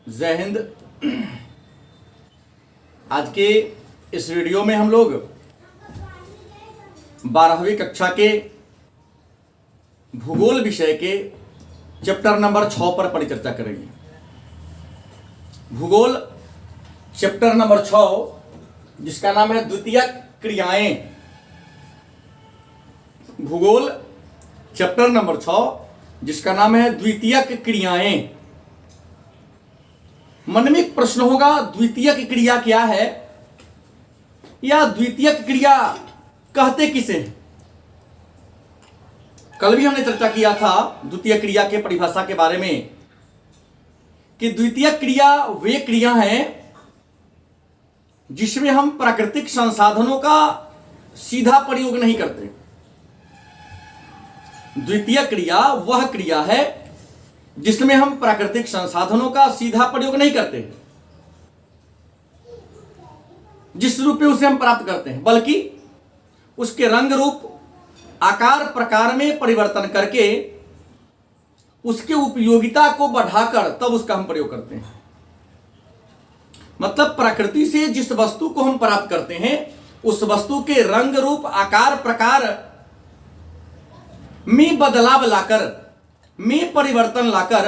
जय हिंद। आज के इस वीडियो में हम लोग 12वीं कक्षा के भूगोल विषय के चैप्टर नंबर 6 पर परिचर्चा करेंगे। भूगोल चैप्टर नंबर 6 जिसका नाम है द्वितीयक क्रियाएं। भूगोल चैप्टर नंबर 6 जिसका नाम है द्वितीयक क्रियाएं। मन में एक प्रश्न होगा, द्वितीयक क्रिया क्या है या द्वितीयक क्रिया कहते किसे? कल भी हमने चर्चा किया था द्वितीय क्रिया के परिभाषा के बारे में कि द्वितीय क्रिया वे क्रिया हैं जिसमें हम प्राकृतिक संसाधनों का सीधा प्रयोग नहीं करते। द्वितीय क्रिया वह क्रिया है जिसमें हम प्राकृतिक संसाधनों का सीधा प्रयोग नहीं करते, जिस रूप में उसे हम प्राप्त करते हैं, बल्कि उसके रंग रूप आकार प्रकार में परिवर्तन करके उसके उपयोगिता को बढ़ाकर तब उसका हम प्रयोग करते हैं। मतलब प्रकृति से जिस वस्तु को हम प्राप्त करते हैं उस वस्तु के रंग रूप आकार प्रकार में बदलाव लाकर, में परिवर्तन लाकर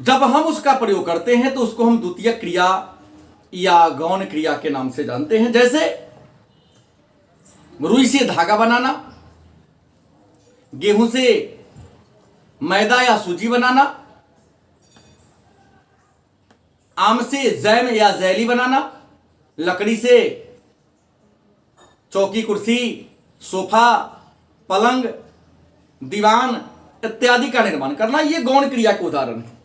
जब हम उसका प्रयोग करते हैं तो उसको हम द्वितीय क्रिया या गौण क्रिया के नाम से जानते हैं। जैसे रुई से धागा बनाना, गेहूं से मैदा या सूजी बनाना, आम से जैम या जैली बनाना, लकड़ी से चौकी कुर्सी सोफा पलंग दीवान इत्यादि का निर्माण करना, ये गौण क्रिया के उदाहरण है।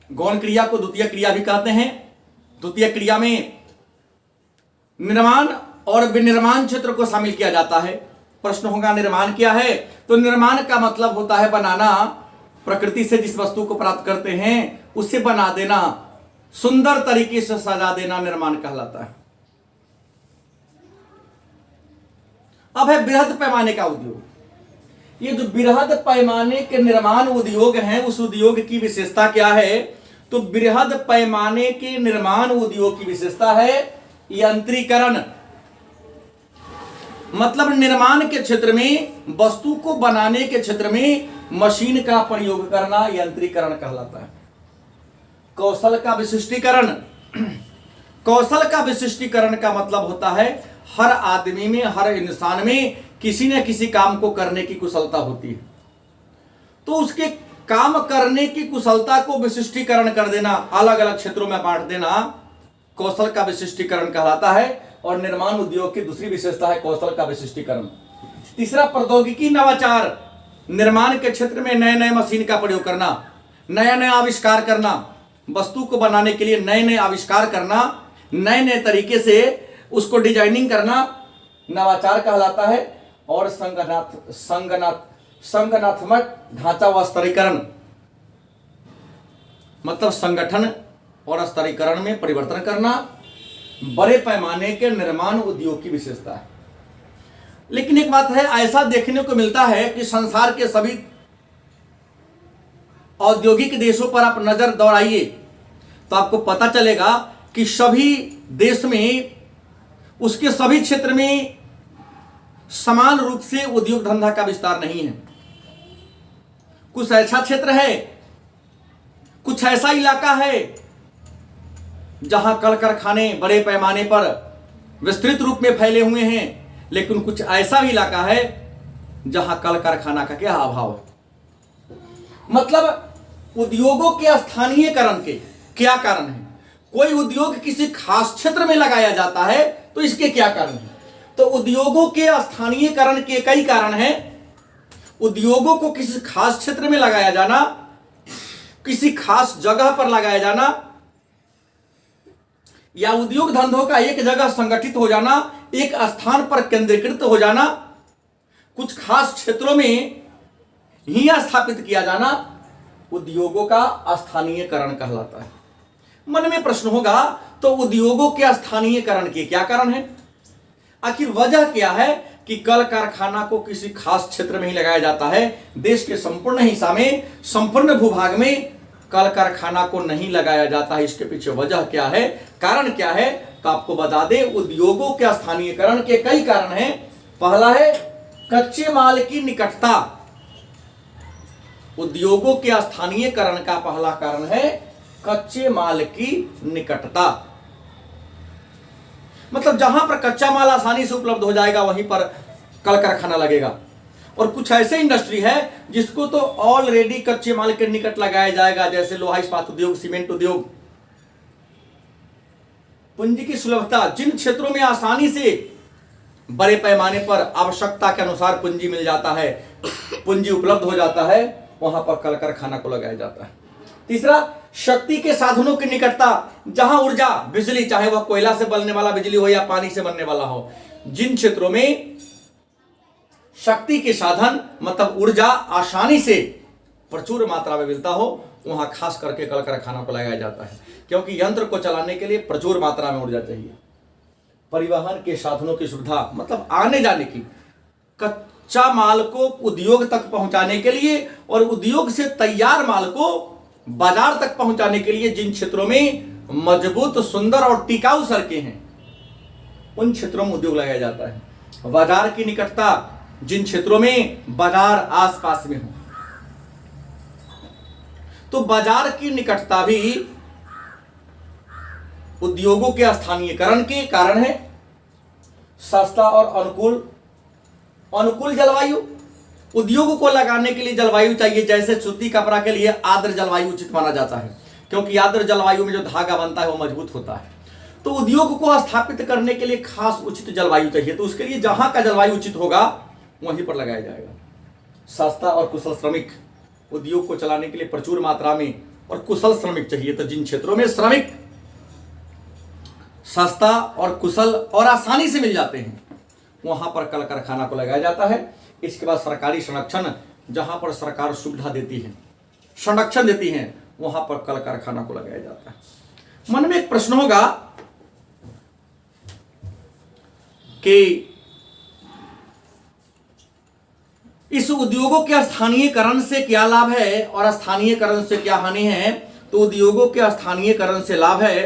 गौण क्रिया को द्वितीय क्रिया भी कहते हैं। द्वितीय क्रिया में निर्माण और विनिर्माण क्षेत्र को शामिल किया जाता है। प्रश्न होगा निर्माण क्या है? तो निर्माण का मतलब होता है बनाना, प्रकृति से जिस वस्तु को प्राप्त करते हैं उसे बना देना, सुंदर तरीके से सजा देना निर्माण कहलाता है। अब है बृहद पैमाने का उद्योग। ये जो बृहद पैमाने के निर्माण उद्योग हैं उस उद्योग की विशेषता क्या है? तो बृहद पैमाने के निर्माण उद्योग की विशेषता है यंत्रीकरण। मतलब निर्माण के क्षेत्र में, वस्तु को बनाने के क्षेत्र में मशीन का प्रयोग करना यंत्रीकरण कहलाता है। कौशल का विशिष्टीकरण। कौशल का विशिष्टीकरण का मतलब होता है हर आदमी में, हर इंसान में किसी न किसी काम को करने की कुशलता होती है, तो उसके काम करने की कुशलता को विशिष्टीकरण कर देना, अलग अलग क्षेत्रों में बांट देना कौशल का विशिष्टीकरण कहलाता है। और निर्माण उद्योग की दूसरी विशेषता है कौशल का विशिष्टीकरण। तीसरा प्रौद्योगिकी नवाचार। निर्माण के क्षेत्र में नए नए मशीन का प्रयोग करना, नया नया आविष्कार करना, वस्तु को बनाने के लिए नए नए आविष्कार करना, नए नए तरीके से उसको डिजाइनिंग करना नवाचार कहलाता है। और संगठनात्मक ढांचा व स्तरीकरण, मतलब संगठन और स्तरीकरण में परिवर्तन करना बड़े पैमाने के निर्माण उद्योग की विशेषता है। लेकिन एक बात है, ऐसा देखने को मिलता है कि संसार के सभी औद्योगिक देशों पर आप नजर दौड़ाइए तो आपको पता चलेगा कि सभी देश में, उसके सभी क्षेत्र में समान रूप से उद्योग धंधा का विस्तार नहीं है। कुछ ऐसा क्षेत्र है, कुछ ऐसा इलाका है जहां कल कारखाने बड़े पैमाने पर विस्तृत रूप में फैले हुए हैं, लेकिन कुछ ऐसा भी इलाका है जहां कल कारखाना का क्या अभाव है। मतलब उद्योगों के स्थानीयकरण के क्या कारण है? कोई उद्योग किसी खास क्षेत्र में लगाया जाता है तो इसके क्या कारण है? तो उद्योगों के स्थानीयकरण के कई कारण हैं। उद्योगों को किसी खास क्षेत्र में लगाया जाना, किसी खास जगह पर लगाया जाना, या उद्योग धंधों का एक जगह संगठित हो जाना, एक स्थान पर केंद्रीकृत हो जाना, कुछ खास क्षेत्रों में ही स्थापित किया जाना उद्योगों का स्थानीयकरण कहलाता है। मन में प्रश्न होगा, तो उद्योगों के स्थानीयकरण के क्या कारण है? आखिर वजह क्या है कि कल कारखाना को किसी खास क्षेत्र में ही लगाया जाता है। देश के संपूर्ण हिस्सा में, संपूर्ण भूभाग में कल कारखाना को नहीं लगाया जाता है। इसके पीछे वजह क्या है, कारण क्या है, तो आपको बता दें उद्योगों के स्थानीयकरण के कई कारण हैं। पहला है कच्चे माल की निकटता। उद्योगों के स्थानीयकरण का पहला कारण है कच्चे माल की निकटता। मतलब जहां पर कच्चा माल आसानी से उपलब्ध हो जाएगा वहीं पर कल कारखाना लगेगा। और कुछ ऐसे इंडस्ट्री है जिसको तो ऑलरेडी कच्चे माल के निकट लगाया जाएगा, जैसे लोहा इस्पात उद्योग, सीमेंट उद्योग। पूंजी की सुलभता, जिन क्षेत्रों में आसानी से बड़े पैमाने पर आवश्यकता के अनुसार पूंजी मिल जाता है, पूंजी उपलब्ध हो जाता है, वहां पर कल कारखाना को लगाया जाता है। तीसरा, शक्ति के साधनों की निकटता। जहां ऊर्जा, बिजली, चाहे वह कोयला से बनने वाला बिजली हो या पानी से बनने वाला हो, जिन क्षेत्रों में शक्ति के साधन मतलब ऊर्जा आसानी से प्रचुर मात्रा में मिलता हो, वहां खास करके कल कारखाना को लगाया जाता है। क्योंकि यंत्र को चलाने के लिए प्रचुर मात्रा में ऊर्जा चाहिए। परिवहन के साधनों की सुविधा मतलब आने जाने की, कच्चा माल को उद्योग तक पहुंचाने के लिए और उद्योग से तैयार माल को बाजार तक पहुंचाने के लिए जिन क्षेत्रों में मजबूत, सुंदर और टिकाऊ सड़कें हैं, उन क्षेत्रों में उद्योग लगाया जाता है। बाजार की निकटता, जिन क्षेत्रों में बाजार आसपास में हो, तो बाजार की निकटता भी उद्योगों के स्थानीयकरण के कारण है। सस्ता और अनुकूल जलवायु। उद्योगों को लगाने के लिए जलवायु चाहिए, जैसे सूती कपड़ा के लिए आर्द्र जलवायु उचित माना जाता है, क्योंकि आर्द्र जलवायु में जो धागा बनता है वो मजबूत होता है। तो उद्योग को स्थापित करने के लिए खास उचित जलवायु चाहिए, तो उसके लिए जहां का जलवायु उचित होगा वहीं पर लगाया जाएगा। सस्ता और कुशल श्रमिक। उद्योग को चलाने के लिए प्रचुर मात्रा में और कुशल श्रमिक चाहिए, तो जिन क्षेत्रों में श्रमिक सस्ता और कुशल और आसानी से मिल जाते हैं, वहां पर कल कारखाना को लगाया जाता है। इसके बाद सरकारी संरक्षण, जहां पर सरकार सुविधा देती है, संरक्षण देती है, वहां पर कल कारखाना को लगाया जाता है। मन में एक प्रश्न होगा कि इस उद्योगों के स्थानीयकरण से क्या लाभ है और स्थानीयकरण से क्या हानि है। तो उद्योगों के स्थानीयकरण से लाभ है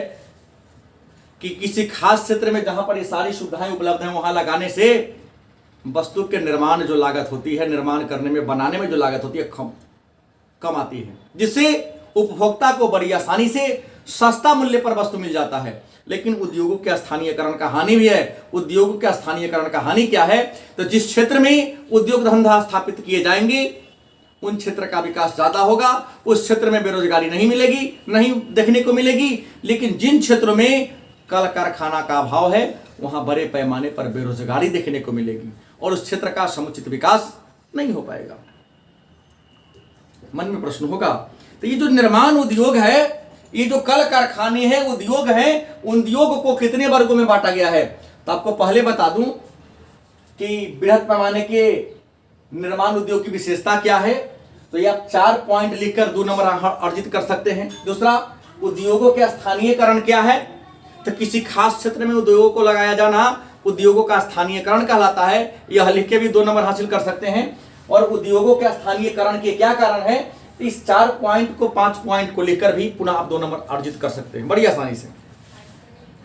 कि किसी खास क्षेत्र में जहां पर ये सारी सुविधाएं उपलब्ध हैं, वहां लगाने से वस्तु के निर्माण जो लागत होती है, निर्माण करने में, बनाने में जो लागत होती है, कम आती है, जिससे उपभोक्ता को बड़ी आसानी से सस्ता मूल्य पर वस्तु मिल जाता है। लेकिन उद्योगों के स्थानीयकरण का हानि भी है। उद्योगों के स्थानीयकरण का हानि क्या है, तो जिस क्षेत्र में उद्योग धंधा स्थापित किए जाएंगे उन क्षेत्र का विकास ज्यादा होगा, उस क्षेत्र में बेरोजगारी नहीं मिलेगी, नहीं देखने को मिलेगी। लेकिन जिन क्षेत्रों में कल कारखाना का अभाव है, वहां बड़े पैमाने पर बेरोजगारी देखने को मिलेगी और उस क्षेत्र का समुचित विकास नहीं हो पाएगा। मन में प्रश्न होगा, तो ये जो निर्माण उद्योग है, ये जो कल कारखाने हैं, उद्योग हैं, उद्योग को कितने वर्गों में बांटा गया है। तो आपको पहले बता दूं कि बृहद पैमाने के निर्माण उद्योग की विशेषता क्या है। तो ये आप 4 पॉइंट लिखकर 2 नंबर अर्जित कर सकते हैं। दूसरा, उद्योगों के स्थानीयकरण क्या है, तो किसी खास क्षेत्र में उद्योगों को लगाया जाना उद्योगों का स्थानीयकरण कहलाता है। यह लिख के भी 2 नंबर हासिल कर सकते हैं। और उद्योगों के स्थानीयकरण के क्या कारण है, इस 4 पॉइंट को 5 पॉइंट को लेकर भी पुनः आप 2 नंबर अर्जित कर सकते हैं बड़ी आसानी से।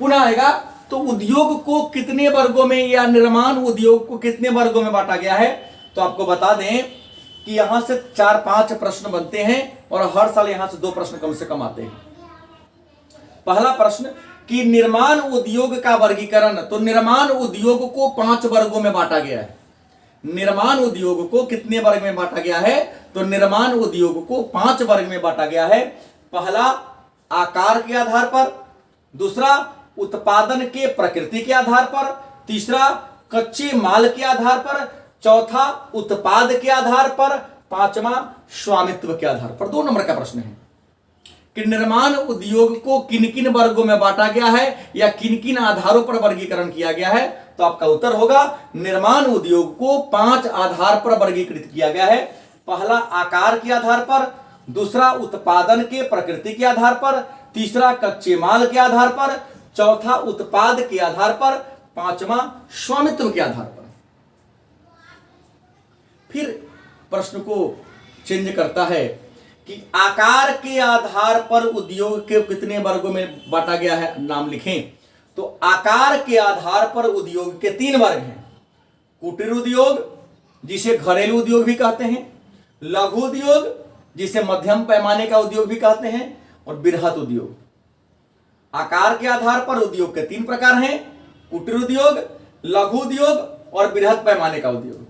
पुनः आएगा तो उद्योग को कितने वर्गों में या निर्माण उद्योग को कितने वर्गों में बांटा गया है। तो आपको बता दें कि यहां से 4-5 प्रश्न बनते हैं और हर साल यहां से 2 प्रश्न कम से कम आते हैं। पहला प्रश्न कि निर्माण उद्योग का वर्गीकरण, तो निर्माण उद्योग को 5 वर्गों में बांटा गया है। निर्माण उद्योग को कितने वर्ग में बांटा गया है, तो निर्माण उद्योग को 5 वर्ग में बांटा गया है। पहला, आकार के आधार पर। दूसरा, उत्पादन के प्रकृति के आधार पर। तीसरा, कच्चे माल के आधार पर। चौथा, उत्पाद के आधार पर। पांचवा, स्वामित्व के आधार पर। 2 नंबर का प्रश्न है कि निर्माण उद्योग को किन किन वर्गों में बांटा गया है या किन किन आधारों पर वर्गीकरण किया गया है। तो आपका उत्तर होगा, निर्माण उद्योग को 5 आधार पर वर्गीकृत किया गया है। पहला, आकार के आधार पर। दूसरा, उत्पादन के प्रकृति के आधार पर। तीसरा, कच्चे माल के आधार पर। चौथा, उत्पाद के आधार पर। पांचवा, स्वामित्व के आधार पर। प्रश्न को चेंज करता है कि आकार के आधार पर उद्योग के कितने वर्गों में बांटा गया है, नाम लिखें। तो आकार के आधार पर उद्योग के 3 वर्ग हैं। कुटीर उद्योग जिसे घरेलू उद्योग भी कहते हैं, लघु उद्योग जिसे मध्यम पैमाने का उद्योग भी कहते हैं, और बृहत उद्योग। आकार के आधार पर उद्योग के 3 प्रकार हैं, कुटीर उद्योग, लघु उद्योग और बृहत पैमाने का उद्योग।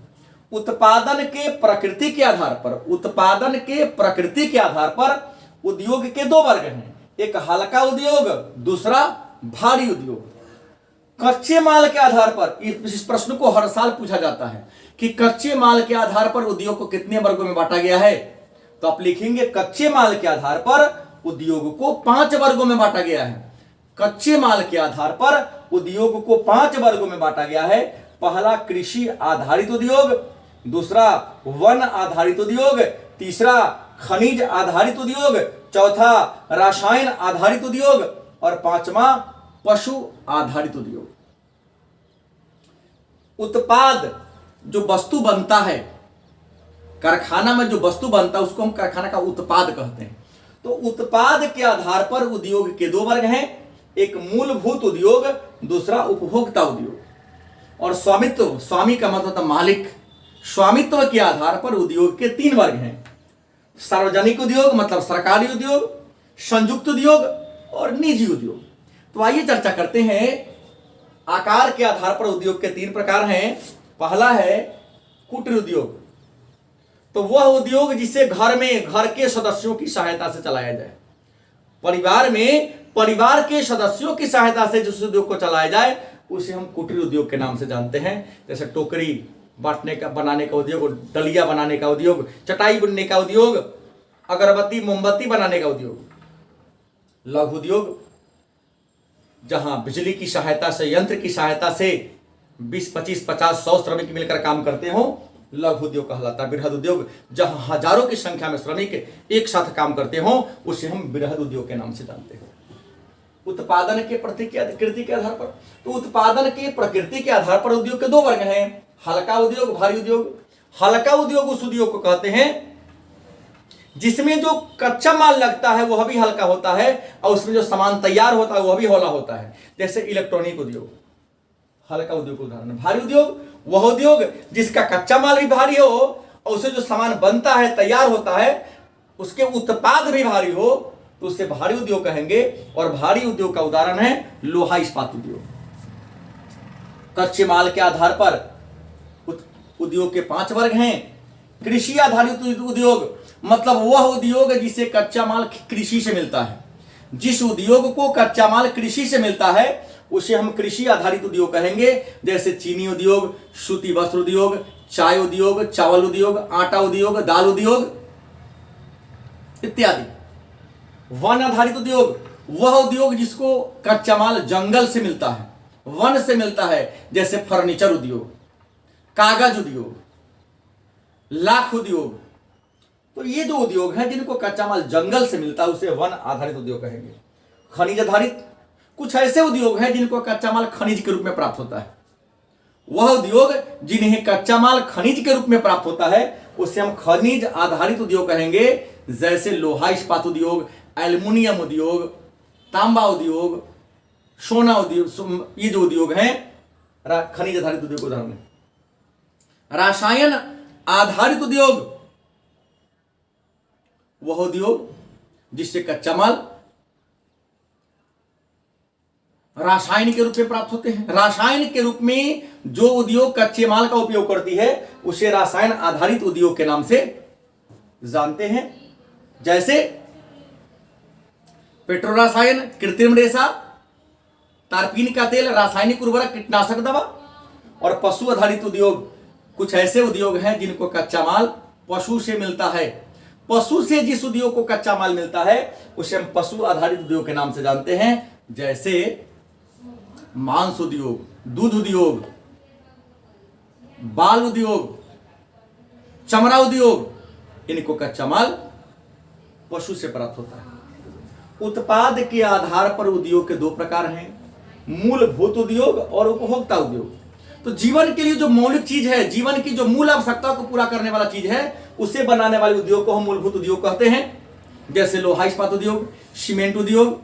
उत्पादन के प्रकृति के आधार पर, उत्पादन के प्रकृति के आधार पर उद्योग के 2 वर्ग हैं, एक हल्का उद्योग, दूसरा भारी उद्योग। कच्चे माल के आधार पर, इस प्रश्न को हर साल पूछा जाता है कि कच्चे माल के आधार पर उद्योग को कितने वर्गों में बांटा गया है। तो आप लिखेंगे कच्चे माल के आधार पर उद्योग को 5 वर्गों में बांटा गया है। कच्चे माल के आधार पर उद्योग को 5 वर्गों में बांटा गया है। पहला कृषि आधारित उद्योग, दूसरा वन आधारित उद्योग, तीसरा खनिज आधारित उद्योग, चौथा रसायन आधारित उद्योग और 5वां पशु आधारित उद्योग। उत्पाद जो वस्तु बनता है, कारखाना में जो वस्तु बनता है उसको हम कारखाना का उत्पाद कहते हैं। तो उत्पाद के आधार पर उद्योग के 2 वर्ग हैं, एक मूलभूत उद्योग, दूसरा उपभोक्ता उद्योग। और स्वामित्व, स्वामी का मतलब होता मालिक, स्वामित्व के आधार पर उद्योग के 3 वर्ग हैं, सार्वजनिक उद्योग मतलब सरकारी उद्योग, संयुक्त उद्योग और निजी उद्योग। तो आइए चर्चा करते हैं। आकार के आधार पर उद्योग के 3 प्रकार हैं। पहला है कुटीर उद्योग, तो वह उद्योग जिसे घर में घर के सदस्यों की सहायता से चलाया जाए। परिवार में परिवार के सदस्यों की सहायता से जिस उद्योग को चलाया जाए उसे हम कुटीर उद्योग के नाम से जानते हैं। जैसे टोकरी बांटने का, बनाने का उद्योग, डलिया बनाने का उद्योग, चटाई बुनने का उद्योग, अगरबत्ती मोमबत्ती बनाने का उद्योग। लघु उद्योग जहां बिजली की सहायता से, यंत्र की सहायता से 20, 25, 50, 100 श्रमिक मिलकर काम करते हो, लघु उद्योग कहलाता है। बृहद उद्योग जहां हजारों की संख्या में श्रमिक एक साथ काम करते हो उसे हम बृहद उद्योग के नाम से जानते हैं। उत्पादन के प्रकृति के आधार पर, तो उत्पादन के प्रकृति के आधार पर उद्योग के 2 वर्ग हैं, हल्का उद्योग, भारी उद्योग। हल्का उद्योग उस उद्योग को कहते हैं जिसमें जो कच्चा माल लगता है वह भी हल्का होता है और उसमें जो सामान तैयार होता है वह भी हौला होता है। जैसे इलेक्ट्रॉनिक उद्योग हल्का उद्योग का उदाहरण। भारी उद्योग वह उद्योग जिसका कच्चा माल भी भारी हो और उसे जो सामान बनता है, तैयार होता है, उसके उत्पाद भी भारी हो, तो उसे भारी उद्योग कहेंगे। और भारी उद्योग का उदाहरण है लोहा इस्पात उद्योग। कच्चे माल के आधार पर उद्योग के 5 वर्ग हैं। कृषि आधारित उद्योग मतलब वह उद्योग जिसे कच्चा माल कृषि से मिलता है। जिस उद्योग को कच्चा माल कृषि से मिलता है उसे हम कृषि आधारित उद्योग कहेंगे। जैसे चीनी उद्योग, सूती वस्त्र उद्योग, चाय उद्योग, चावल उद्योग, आटा उद्योग, दाल उद्योग इत्यादि। वन आधारित उद्योग वह उद्योग जिसको कच्चा माल जंगल से मिलता है, वन से मिलता है। जैसे फर्नीचर उद्योग, कागज उद्योग, लाख उद्योग। तो ये जो उद्योग हैं जिनको कच्चा माल जंगल से मिलता है उसे वन आधारित उद्योग कहेंगे। खनिज आधारित कुछ ऐसे उद्योग हैं जिनको कच्चा माल खनिज के रूप में प्राप्त होता है। वह उद्योग जिन्हें कच्चा माल खनिज के रूप में प्राप्त होता है उसे हम खनिज आधारित उद्योग कहेंगे। जैसे लोहा इस्पात उद्योग, एल्युमिनियम उद्योग, तांबा उद्योग, सोना उद्योग, ये जो उद्योग हैं खनिज आधारित उद्योग उदाहरण है। रसायन आधारित उद्योग वह उद्योग जिससे कच्चा माल रासायनिक के रूप में प्राप्त होते हैं। रासायनिक के रूप में जो उद्योग कच्चे माल का उपयोग करती है उसे रासायन आधारित उद्योग के नाम से जानते हैं। जैसे पेट्रो रसायन, कृत्रिम रेशा, तारपीन का तेल, रासायनिक उर्वरक, कीटनाशक दवा। और पशु आधारित उद्योग कुछ ऐसे उद्योग हैं जिनको कच्चा माल पशु से मिलता है। पशु से जिस उद्योग को कच्चा माल मिलता है उसे हम पशु आधारित उद्योग के नाम से जानते हैं। जैसे मांस उद्योग, दूध उद्योग, बाल उद्योग, चमड़ा उद्योग, इनको कच्चा माल पशु से प्राप्त होता है। उत्पाद के आधार पर उद्योग के 2 प्रकार हैं, मूलभूत उद्योग और उपभोक्ता उद्योग। तो जीवन के लिए जो मौलिक चीज है, जीवन की जो मूल आवश्यकता को पूरा करने वाला चीज है, उसे बनाने वाले उद्योग को हम मूलभूत उद्योग कहते हैं। जैसे लोहा इस्पात उद्योग, सीमेंट उद्योग,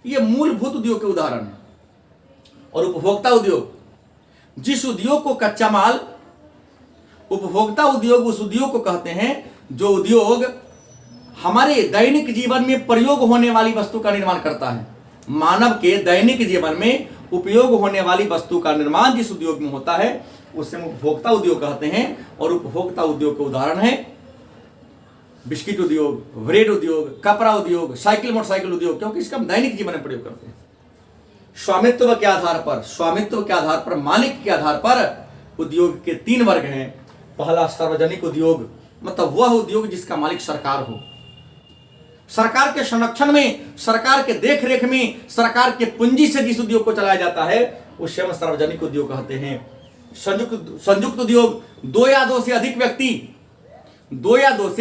ये मूलभूत उद्योग के उदाहरण है। और उपभोक्ता उद्योग, जिस उद्योग को कच्चा माल, उपभोक्ता उद्योग उस उद्योग को कहते हैं जो उद्योग हमारे दैनिक जीवन में प्रयोग होने वाली वस्तु का निर्माण करता है। मानव के दैनिक जीवन में उपयोग होने वाली वस्तु का निर्माण जिस उद्योग में होता है उसे हम उपभोक्ता उद्योग कहते हैं। और उपभोक्ता उद्योग के उदाहरण है बिस्किट उद्योग, ब्रेड उद्योग, कपड़ा उद्योग, साइकिल मोटरसाइकिल उद्योग, क्योंकि इसका हम दैनिक जीवन में प्रयोग करते हैं। स्वामित्व के आधार पर, मालिक के आधार पर उद्योग के 3 वर्ग हैं। पहला सार्वजनिक उद्योग, मतलब वह उद्योग जिसका मालिक सरकार हो, सरकार के संरक्षण में, सरकार के देखरेख में, सरकार के पूंजी से जिस उद्योग को चलाया जाता है उसे हम सार्वजनिक उद्योग कहते हैं। संयुक्त उद्योग, 2 या 2 से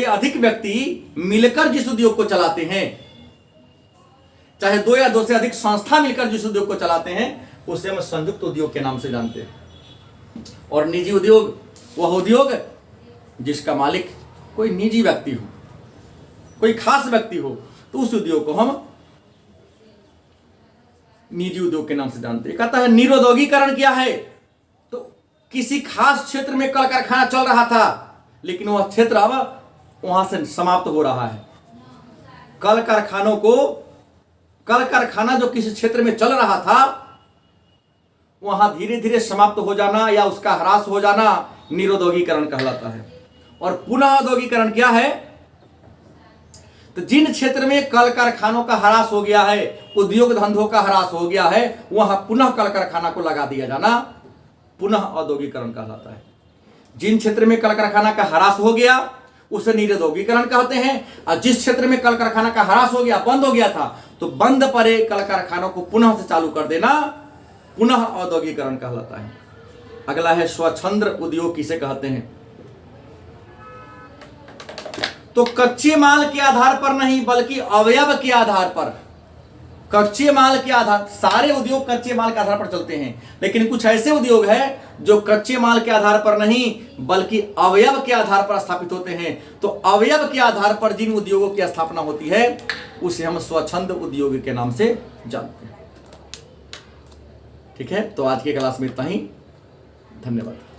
अधिक व्यक्ति मिलकर जिस उद्योग को चलाते हैं, चाहे 2 या 2 से अधिक संस्था मिलकर जिस उद्योग को चलाते हैं उसे हम संयुक्त उद्योग के नाम से जानते हैं। और निजी उद्योग, वह उद्योग जिसका मालिक कोई निजी व्यक्ति हो, कोई खास व्यक्ति हो, तो उस उद्योग को हम निजी उद्योग के नाम से जानते हैं। कहता है निरोद्योगीकरण क्या है? तो किसी खास क्षेत्र में कल कारखाना चल रहा था, लेकिन वह क्षेत्र अब वहां से समाप्त हो रहा है। कल कारखाना जो किसी क्षेत्र में चल रहा था वहां धीरे धीरे समाप्त हो जाना या उसका ह्रास हो जाना निरोद्योगीकरण कहलाता है। और पुनः औद्योगिकरण क्या है? तो जिन क्षेत्र में कल कारखानों का ह्रास हो गया है, उद्योग धंधों का ह्रास हो गया है, वहां पुनः कल कारखाना को लगा दिया जाना पुनः औद्योगिकरण कहलाता है। जिन क्षेत्र में कल कारखाना का ह्रास हो गया उसे निरोद्योगीकरण कहते हैं। और जिस क्षेत्र में कल कारखाना का ह्रास हो गया, बंद हो गया था, तो बंद पड़े कल कारखानों को पुनः से चालू कर देना पुनः औद्योगिकरण कहलाता है। अगला है स्वच्छंद उद्योग किसे कहते हैं? तो कच्चे माल के आधार पर नहीं बल्कि अवयव के आधार पर, कच्चे माल के आधार, सारे उद्योग कच्चे माल के आधार पर चलते हैं, लेकिन कुछ ऐसे उद्योग हैं जो कच्चे माल के आधार पर नहीं बल्कि अवयव के आधार पर स्थापित होते हैं। तो अवयव के आधार पर जिन उद्योगों की स्थापना होती है उसे हम स्वच्छंद उद्योग के नाम से जानते हैं। ठीक है, तो आज की क्लास में इतना ही। धन्यवाद।